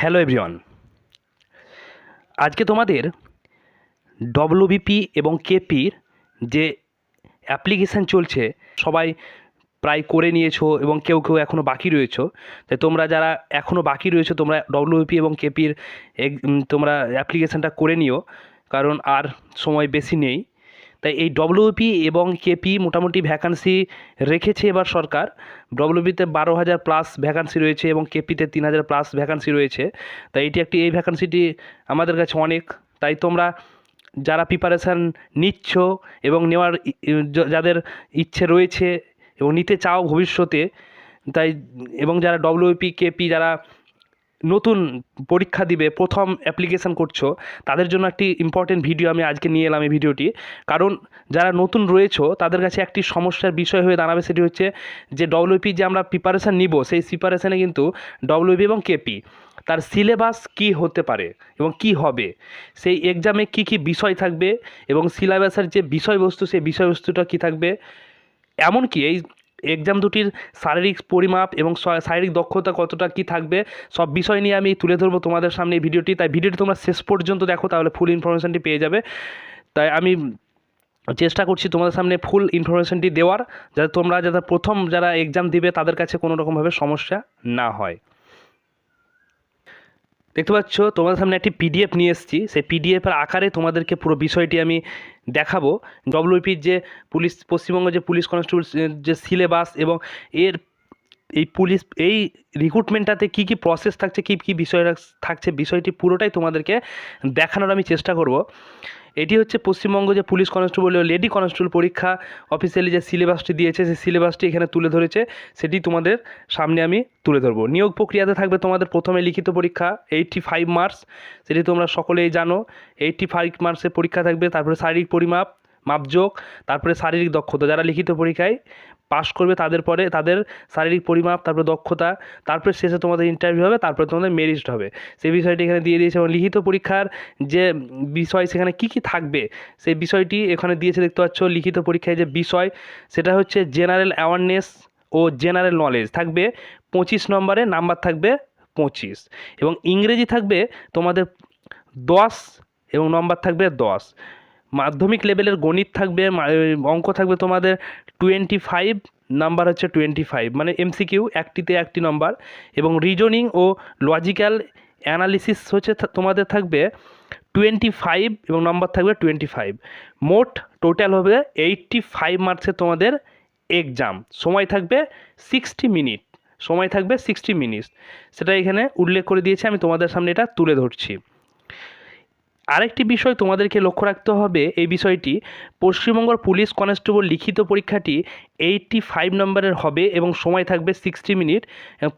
Hello everyone, আজকে তোমাদের WBP এবং কেপির যে অ্যাপ্লিকেশান চলছে সবাই প্রায় করে নিয়েছো এবং কেউ কেউ এখনও বাকি রয়েছো। তাই তোমরা যারা এখনও বাকি রয়েছো তোমরা ডব্লিউবিপি এবং কেপির তোমরা অ্যাপ্লিকেশানটা করে নিও, কারণ আর সময় বেশি নেই। তাই এই ডব্লিউপি এবং কেপি মোটামুটি ভ্যাকান্সি রেখেছে এবার সরকার। ডব্লিউপিতে 12,000 প্লাস ভ্যাকান্সি রয়েছে এবং কেপিতে 3,000 প্লাস ভ্যাকান্সি রয়েছে। তাই এই ভ্যাকান্সিটি আমাদের কাছে অনেক। তাই তোমরা যারা প্রিপারেশান নিচ্ছ এবং নেওয়ার যাদের ইচ্ছে রয়েছে এবং নিতে চাও ভবিষ্যতে, তাই এবং যারা ডব্লিউপি কেপি যারা নতুন পরীক্ষা দিবে, প্রথম অ্যাপ্লিকেশান করছো, তাদের জন্য একটি ইম্পর্টেন্ট ভিডিও আমি আজকে নিয়ে এলাম এই ভিডিওটি। কারণ যারা নতুন রয়েছো তাদের কাছে একটি সমস্যার বিষয় হয়ে দাঁড়াবে, সেটি হচ্ছে যে ডব্লিউপি যে আমরা প্রিপারেশান নিব, সেই প্রিপারেশানে কিন্তু ডব্লিউপি এবং কেপি তার সিলেবাস কি হতে পারে এবং কি হবে, সেই এক্সামে কি কি বিষয় থাকবে এবং সিলেবাসের যে বিষয়বস্তু সেই বিষয়বস্তুটা কি থাকবে, এমনকি এই এক্সাম দুটির শারীরিক পরিমাপ এবং শারীরিক দক্ষতা কতটা কি থাকবে, সব বিষয় নিয়ে আমি তুলে ধরবো তোমাদের সামনে এই ভিডিওটি। তাই ভিডিওটি তোমরা শেষ পর্যন্ত দেখো, তাহলে ফুল ইনফরমেশানটি পেয়ে যাবে। তাই আমি চেষ্টা করছি তোমাদের সামনে ফুল ইনফরমেশানটি দেওয়ার, যাতে তোমরা প্রথম যারা এক্সাম দিবে তাদের কাছে কোনো রকমভাবে সমস্যা না হয়। দেখতে পাচ্ছ তোমাদের সামনে একটি পিডিএফ নিয়ে এসেছি। সেই পিডিএফের আকারে তোমাদেরকে পুরো বিষয়টি আমি দেখাবো। ডব্লিউপির যে পশ্চিমবঙ্গ যে পুলিশ কনস্টেবল যে সিলেবাস এবং এর এই রিক্রুটমেন্টটাতে কী কী প্রসেস থাকছে, কী কী বিষয় থাকছে, বিষয়টি পুরোটাই তোমাদেরকে দেখানোর আমি চেষ্টা করব। এটি হচ্ছে পশ্চিমবঙ্গ যে পুলিশ কনস্টেবল ও লেডি কনস্টেবল পরীক্ষা অফিসিয়ালি যে সিলেবাসটি দিয়েছে, সেই সিলেবাসটি এখানে তুলে ধরেছে, সেটি তোমাদের সামনে আমি তুলে ধরবো। নিয়োগ প্রক্রিয়াতে থাকবে তোমাদের প্রথমে লিখিত পরীক্ষা 85 মার্কস, সেটি তোমরা সকলেই জানো। 85 মার্কসের পরীক্ষা থাকবে। তারপরে শারীরিক পরিমাপ, মাপজোক, তারপরে শারীরিক দক্ষতা। যারা লিখিত পরীক্ষায় পাশ করবে তাদের পরে তাদের শারীরিক পরিমাপ, তারপরে দক্ষতা, তারপরে শেষে তোমাদের ইন্টারভিউ হবে, তারপরে তোমাদের মেরিট হবে। সেই বিষয়টি এখানে দিয়ে দিয়েছে এবং লিখিত পরীক্ষার যে বিষয় সেখানে কি কি থাকবে সেই বিষয়টি এখানে দিয়েছে। দেখতে পাচ্ছ লিখিত পরীক্ষায় যে বিষয় সেটা হচ্ছে জেনারেল অ্যাওয়ারনেস ও জেনারেল নলেজ থাকবে 25 নম্বরে, নাম্বার থাকবে 25, এবং ইংরেজি থাকবে তোমাদের 10 এবং নম্বর থাকবে 10। মাধ্যমিক লেভেলের গণিত থাকবে, অঙ্ক থাকবে তোমাদের 25, নাম্বার হচ্ছে 25, মানে এমসিকিউ একটিতে একটি নম্বর, এবং রিজনিং ও লজিক্যাল অ্যানালিসিস হচ্ছে তোমাদের থাকবে 25 এবং নম্বর থাকবে 25। মোট টোটাল হবে 85 মার্কসের তোমাদের এক্সাম। সময় থাকবে 60 মিনিট, সময় থাকবে 60 মিনিট, সেটা এখানে উল্লেখ করে দিয়েছে। আমি তোমাদের সামনে এটা তুলে ধরছি। আরেকটি বিষয় তোমাদেরকে লক্ষ্য রাখতে হবে, এই বিষয়টি পশ্চিমবঙ্গ পুলিশ কনস্টেবল লিখিত পরীক্ষাটি 85 নম্বরের হবে এবং সময় থাকবে 60 মিনিট।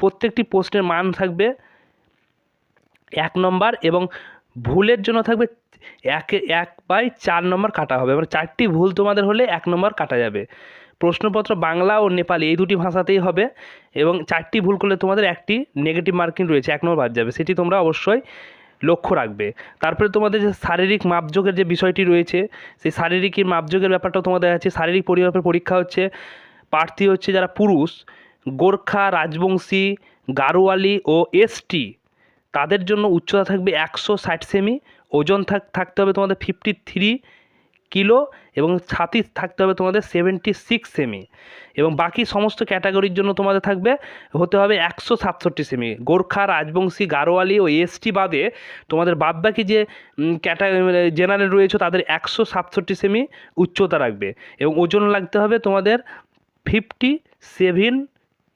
প্রত্যেকটি প্রশ্নের মান থাকবে 1 নম্বর এবং ভুলের জন্য থাকবে 1/4 নম্বর কাটা হবে, মানে 4টি ভুল তোমাদের হলে 1 নম্বর কাটা যাবে। প্রশ্নপত্র বাংলা ও নেপালি এই দুটি ভাষাতেই হবে এবং 4টি ভুল করলে তোমাদের একটি নেগেটিভ মার্কিং রয়েছে, 1 নম্বর বাদ যাবে, সেটি তোমরা অবশ্যই লক্ষ্য রাখবে। তারপরে তোমাদের যে শারীরিক মাপযোগের যে বিষয়টি রয়েছে, সেই শারীরিক মাপযোগের ব্যাপারটাও তোমাদের আছে। শারীরিক পরিমাপের পরীক্ষা হচ্ছে, প্রার্থী হচ্ছে যারা পুরুষ, গোর্খা, রাজবংশী, গাড়োয়ালি ও এসটি, তাদের জন্য উচ্চতা থাকবে 160 সেমি, ওজন থাকতে হবে তোমাদের 53 কিলো এবং ছাতি থাকতে হবে তোমাদের 76 সেমি, এবং বাকি সমস্ত ক্যাটাগরির জন্য তোমাদের হতে হবে 167 সেমি। গোর্খা, রাজবংশী, গাড়োয়ালি ও এসটি বাদে তোমাদের বাদবাকি যে জেনারেল রয়েছে তাদের 167 সেমি উচ্চতা রাখবে এবং ওজন লাগতে হবে তোমাদের 57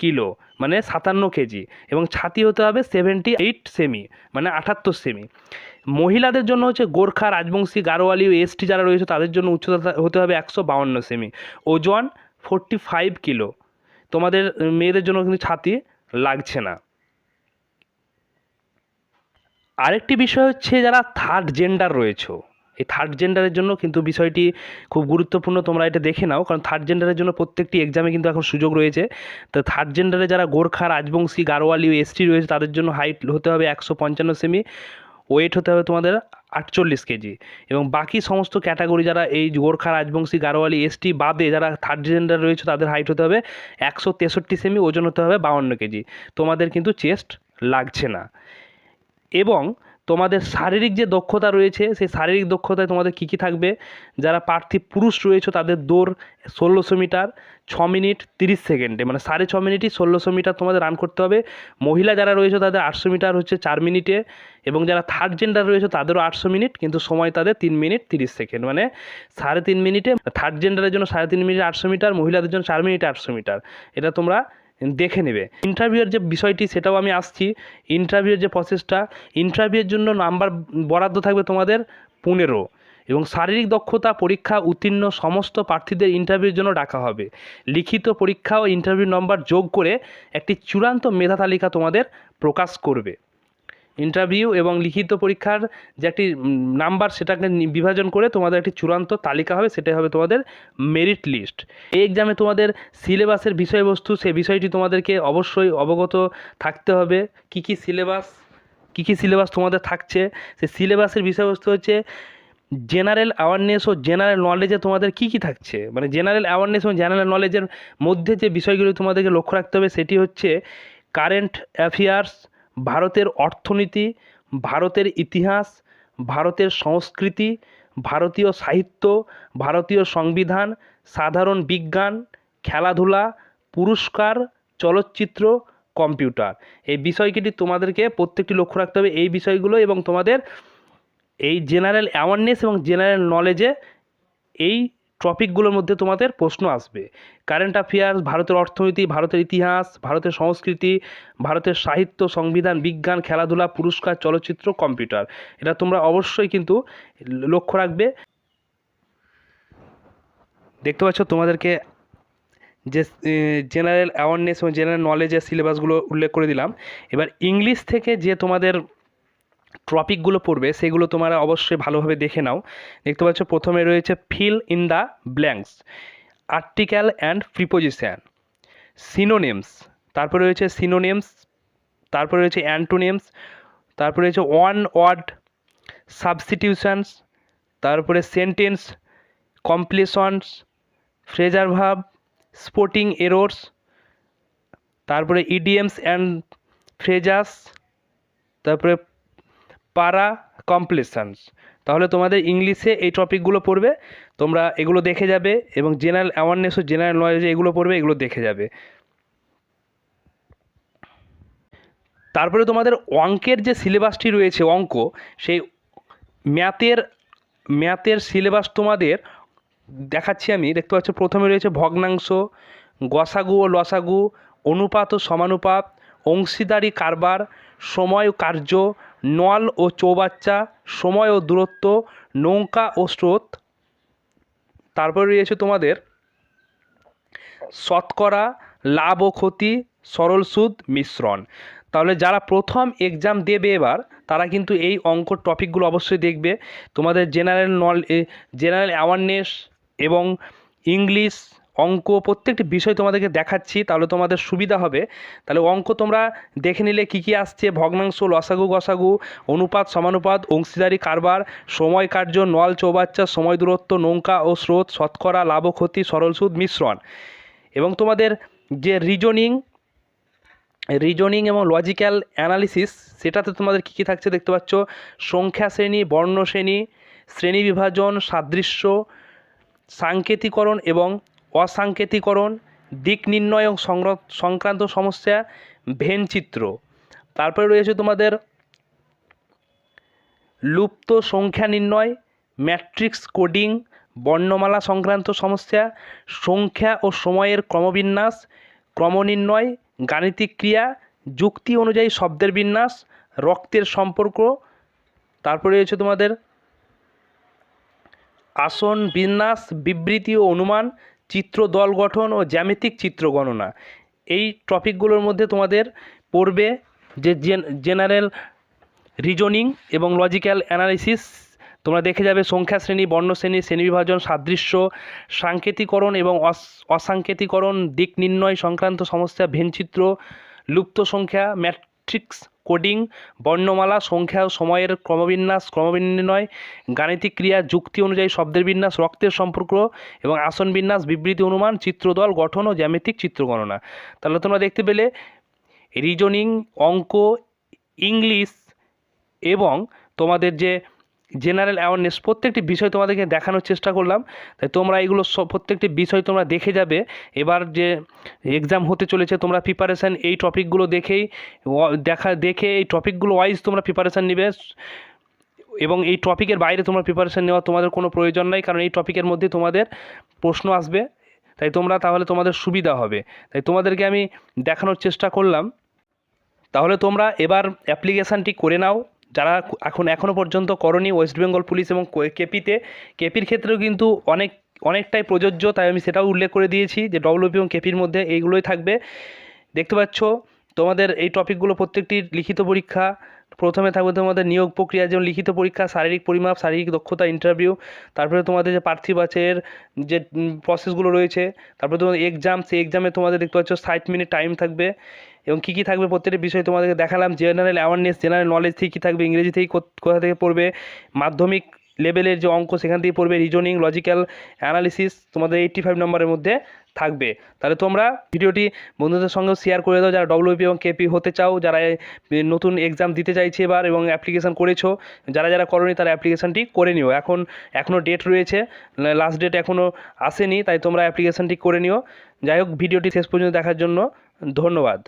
কিলো, মানে 57 কেজি, এবং ছাতি হতে হবে 78 সেমি, মানে 78 সেমি। মহিলাদের জন্য হচ্ছে গোর্খা, রাজবংশী, গাড়োয়ালি ও এসটি যারা রয়েছে তাদের জন্য উচ্চতা হতে হবে 152 সেমি, ওজন 45 কিলো। তোমাদের মেয়েদের জন্য কিন্তু ছাতি লাগছে না। আরেকটি বিষয় হচ্ছে যারা থার্ড জেন্ডার রয়েছে, এই থার্ড জেন্ডারের জন্য কিন্তু বিষয়টি খুব গুরুত্বপূর্ণ, তোমরা এটা দেখে নাও, কারণ থার্ড জেন্ডারের জন্য প্রত্যেকটি এক্সামে কিন্তু এখন সুযোগ রয়েছে। তো থার্ড জেন্ডারে যারা গোর্খা, রাজবংশী, গাড়োয়ালি ও এসটি রয়েছে তাদের জন্য হাইট হতে হবে 155 সেমি, ওয়েট হতে হবে তোমাদের 48 কেজি, এবং বাকি সমস্ত ক্যাটাগরি যারা এই গোর্খা, রাজবংশী, গাড়োয়ালি, এসটি বাদে যারা থার্ড জেন্ডার রয়েছে তাদের হাইট হতে হবে 163 সেমি, ওজন হতে হবে 52 কেজি। তোমাদের কিন্তু চেস্ট লাগছে না। এবং তোমাদের শারীরিক যে দক্ষতা রয়েছে সেই শারীরিক দক্ষতায় তোমাদের কী কী থাকবে, যারা প্রার্থী পুরুষ রয়েছে তাদের দৌড় 1600 মিটার 6 মিনিট 30 সেকেন্ডে, মানে 6.5 মিনিটই 1600 মিটার তোমাদের রান করতে হবে। মহিলা যারা রয়েছে তাদের 800 মিটার হচ্ছে 4 মিনিটে, এবং যারা থার্ড জেন্ডার রয়েছে তাদেরও 800 মিনিট, কিন্তু সময় তাদের 3 মিনিট 30 সেকেন্ড, মানে 3.5 মিনিটে। থার্ড জেন্ডারের জন্য 3.5 মিনিটে 800 মিটার, মহিলাদের জন্য 4 মিনিটে 800 মিটার। এটা তোমরা দেখে নেবে। ইন্টারভিউয়ের যে বিষয়টি সেটাও আমি আসছি। ইন্টারভিউয়ের যে প্রসেসটা, ইন্টারভিউয়ের জন্য নাম্বার বরাদ্দ থাকবে তোমাদের 15, এবং শারীরিক দক্ষতা পরীক্ষা উত্তীর্ণ সমস্ত প্রার্থীদের ইন্টারভিউর জন্য ডাকা হবে। লিখিত পরীক্ষা ও ইন্টারভিউ নম্বর যোগ করে একটি চূড়ান্ত মেধা তালিকা তোমাদের প্রকাশ করবে। ইন্টারভিউ এবং লিখিত পরীক্ষার যে একটি নাম্বার সেটাকে বিভাজন করে তোমাদের একটি চূড়ান্ত তালিকা হবে, সেটাই হবে তোমাদের মেরিট লিস্ট। এই এক্সামে তোমাদের সিলেবাসের বিষয়বস্তু, সেই বিষয়টি তোমাদেরকে অবশ্যই অবগত থাকতে হবে। কী কী সিলেবাস তোমাদের থাকছে, সেই সিলেবাসের বিষয়বস্তু হচ্ছে জেনারেল অ্যাওয়ারনেস ও জেনারেল নলেজে তোমাদের কী কী থাকছে, মানে জেনারেল অ্যাওয়ারনেস এবং জেনারেল নলেজের মধ্যে যে বিষয়গুলো তোমাদেরকে লক্ষ্য রাখতে হবে সেটি হচ্ছে কারেন্ট অ্যাফেয়ার্স, ভারতের অর্থনীতি, ভারতের ইতিহাস, ভারতের সংস্কৃতি, ভারতীয় সাহিত্য, ভারতীয় সংবিধান, সাধারণ বিজ্ঞান, খেলাধুলা, পুরস্কার, চলচ্চিত্র, কম্পিউটার। এই বিষয়গুলি তোমাদেরকে প্রত্যেকটি লক্ষ্য রাখতে হবে, এই বিষয়গুলো। এবং তোমাদের এই জেনারেল অ্যাওয়ারনেস এবং জেনারেল নলেজে এই টপিকগুলোর মধ্যে তোমাদের প্রশ্ন আসবে। কারেন্ট অ্যাফেয়ার্স, ভারতের অর্থনীতি, ভারতের ইতিহাস, ভারতের সংস্কৃতি, ভারতের সাহিত্য, সংবিধান, বিজ্ঞান, খেলাধুলা, পুরস্কার, চলচ্চিত্র, কম্পিউটার। এটা তোমরা অবশ্যই কিন্তু লক্ষ্য রাখবে। দেখতে পাচ্ছ তোমাদেরকে যে জেনারেল অ্যাওয়ারনেস এবং জেনারেল নলেজের সিলেবাসগুলো উল্লেখ করে দিলাম। এবার ইংলিশ থেকে যে তোমাদের টপিকগুলো পড়বে সেগুলো তোমরা অবশ্যই ভালোভাবে দেখে নাও। দেখতে পাচ্ছ প্রথমে রয়েছে fill in the blanks, article and preposition, synonyms, তারপরে রয়েছে সিনোনিমস, তারপরে রয়েছে অ্যান্টোনিমস, তারপরে রয়েছে ওয়ান ওয়ার্ড সাবস্টিটিউশনস, তারপরে sentence completions, phrasal verb, spotting errors, তারপরে ইডিয়মস অ্যান্ড ফ্রেজাস, তারপরে পারা কমপ্লিশনস। তাহলে তোমাদের ইংলিশে এই টপিকগুলো পড়বে, তোমরা এগুলো দেখে যাবে, এবং জেনারেল অ্যাওয়ারনেস ও জেনারেল নলেজে এগুলো পড়বে, এগুলো দেখে যাবে। তারপরে তোমাদের অঙ্কের যে সিলেবাসটি রয়েছে অঙ্ক, সেই ম্যাথের সিলেবাস তোমাদের দেখাচ্ছি আমি। দেখতে পাচ্ছ প্রথমে রয়েছে ভগ্নাংশ, গসাগু ও লসাগু, অনুপাত ও সমানুপাত, অংশীদারি কারবার, সময় ও কার্য, নল ও চৌবাচ্চা, সময় ও দূরত্ব, নৌকা ও স্রোত। তারপরে রয়েছে তোমাদের শতকরা, লাভ ও ক্ষতি, সরল সুদ, মিশ্রণ। তাহলে যারা প্রথম এক্সাম দেবে এবার, তারা কিন্তু এই অঙ্ক টপিকগুলো অবশ্যই দেখবে। তোমাদের জেনারেল অ্যাওয়ারনেস এবং ইংলিশ, অঙ্ক প্রত্যেকটি বিষয় তোমাদেরকে দেখাচ্ছি, তাহলে তোমাদের সুবিধা হবে। তাহলে অঙ্ক তোমরা দেখে নিলে কী কী আসছে: ভগ্নাংশ, লসাগু গসাগু, অনুপাত সমানুপাত, অংশীদারি কারবার, সময় কার্য, নল চৌবাচ্চা, সময় দূরত্ব, নৌকা ও স্রোত, শতকরা, লাভ ও ক্ষতি, সরল সুদ, মিশ্রণ। এবং তোমাদের যে রিজনিং এবং লজিক্যাল অ্যানালিসিস, সেটাতে তোমাদের কী কী থাকছে দেখতে পাচ্ছ: সংখ্যা শ্রেণী, বর্ণ শ্রেণী, শ্রেণী বিভাজন, সাদৃশ্য, সাংকেতিকরণ এবং অসাংকেতিকরণ, দিক নির্ণয় এবং সংক্রান্ত সমস্যা, ভেন চিত্র। তারপরে রয়েছে তোমাদের লুপ্ত সংখ্যা নির্ণয়, ম্যাট্রিক্স কোডিং, বর্ণমালা সংক্রান্ত সমস্যা, সংখ্যা ও সময়ের ক্রমবিন্যাস, ক্রমনির্ণয়, গাণিতিক ক্রিয়া, যুক্তি অনুযায়ী শব্দের বিন্যাস, রক্তের সম্পর্ক। তারপরে রয়েছে তোমাদের আসন বিন্যাস, বিবৃতি ও অনুমান, চিত্র দল গঠন ও জ্যামিতিক চিত্র গণনা। এই টপিকগুলোর মধ্যে তোমাদের পড়বে যে জেনারেল রিজনিং এবং লজিক্যাল অ্যানালিসিস। তোমরা দেখে যাবে সংখ্যা শ্রেণী, বর্ণ শ্রেণী, শ্রেণীবিভাজন, সাদৃশ্য, সাংকেতিকরণ এবং অসাংকেতিকরণ, দিক নির্ণয় সংক্রান্ত সমস্যা, ভেনচিত্র, লুপ্ত সংখ্যা, ম্যাট্রিক্স কোডিং, বর্ণমালা, সংখ্যা ও সময়ের ক্রমবিন্যাস, ক্রমনির্ণয়, গাণিতিক ক্রিয়া, যুক্তি অনুযায়ী শব্দের বিন্যাস, রক্তের সম্পর্ক এবং আসন বিন্যাস, বিবৃতি অনুমান, চিত্রদল গঠন ও জ্যামিতিক চিত্র গণনা। তাহলে তোমরা দেখতে পেলে রিজনিং, অঙ্ক, ইংলিশ এবং তোমাদের যে জেনারেল অ্যাওয়ারনেস প্রত্যেকটি বিষয় তোমাদেরকে দেখানোর চেষ্টা করলাম। তাই তোমরা এগুলো সব প্রত্যেকটি বিষয় তোমরা দেখে যাবে। এবার যে এক্সাম হতে চলেছে তোমরা প্রিপারেশান এই টপিকগুলো দেখে এই টপিকগুলো ওয়াইজ তোমরা প্রিপারেশান নেবে এবং এই টপিকের বাইরে তোমরা প্রিপারেশান নেওয়া তোমাদের কোনো প্রয়োজন নাই, কারণ এই টপিকের মধ্যে তোমাদের প্রশ্ন আসবে। তাই তোমরা তাহলে তোমাদের সুবিধা হবে। তাই তোমাদেরকে আমি দেখানোর চেষ্টা করলাম। তাহলে তোমরা এবার অ্যাপ্লিকেশানটি করে নাও যারা এখনও পর্যন্ত করনি। ওয়েস্ট বেঙ্গল পুলিশ এবং কেপির ক্ষেত্রেও কিন্তু অনেকটাই প্রযোজ্য, তাই আমি সেটাও উল্লেখ করে দিয়েছি যে ডব্লিউপি এবং কেপির মধ্যে এইগুলোই থাকবে। দেখতে পাচ্ছ তোমাদের এই টপিকগুলো প্রত্যেকটির লিখিত পরীক্ষা। প্রথমে থাকবে তোমাদের নিয়োগ প্রক্রিয়া, যেমন লিখিত পরীক্ষা, শারীরিক পরিমাপ, শারীরিক দক্ষতা ইন্টারভিউ, তারপরে তোমাদের যে প্রার্থী বাছাইয়ের যে প্রসেসগুলো রয়েছে, তারপরে তোমাদের এক্সাম, সেই এক্সামে তোমাদের দেখতে পাচ্ছ 60 মিনিট টাইম থাকবে এবং কী কী থাকবে প্রত্যেকটি বিষয় তোমাদেরকে দেখালাম। জেনারেল অ্যাওয়ারনেস, জেনারেল নলেজ থেকে কী থাকবে, ইংরেজি থেকে কোথা থেকে পড়বে, মাধ্যমিক লেভেলের যে অঙ্ক সেখান থেকে পড়বে, রিজনিং, লজিক্যাল অ্যানালিসিস তোমাদের 85 নম্বরের মধ্যে থাকবে। তাহলে তোমরা ভিডিওটি বন্ধুদের সঙ্গেও শেয়ার করে দাও যারা ডব্লিউপি এবং কেপি হতে চাও, যারা নতুন এক্সাম দিতে চাইছে এবার এবং অ্যাপ্লিকেশান করেছো। যারা করোনি তারা অ্যাপ্লিকেশানটি করে নিও। এখনও ডেট রয়েছে, লাস্ট ডেট এখনও আসেনি, তাই তোমরা অ্যাপ্লিকেশানটি করে নিও। যাই হোক, ভিডিওটি শেষ পর্যন্ত দেখার জন্য ধন্যবাদ।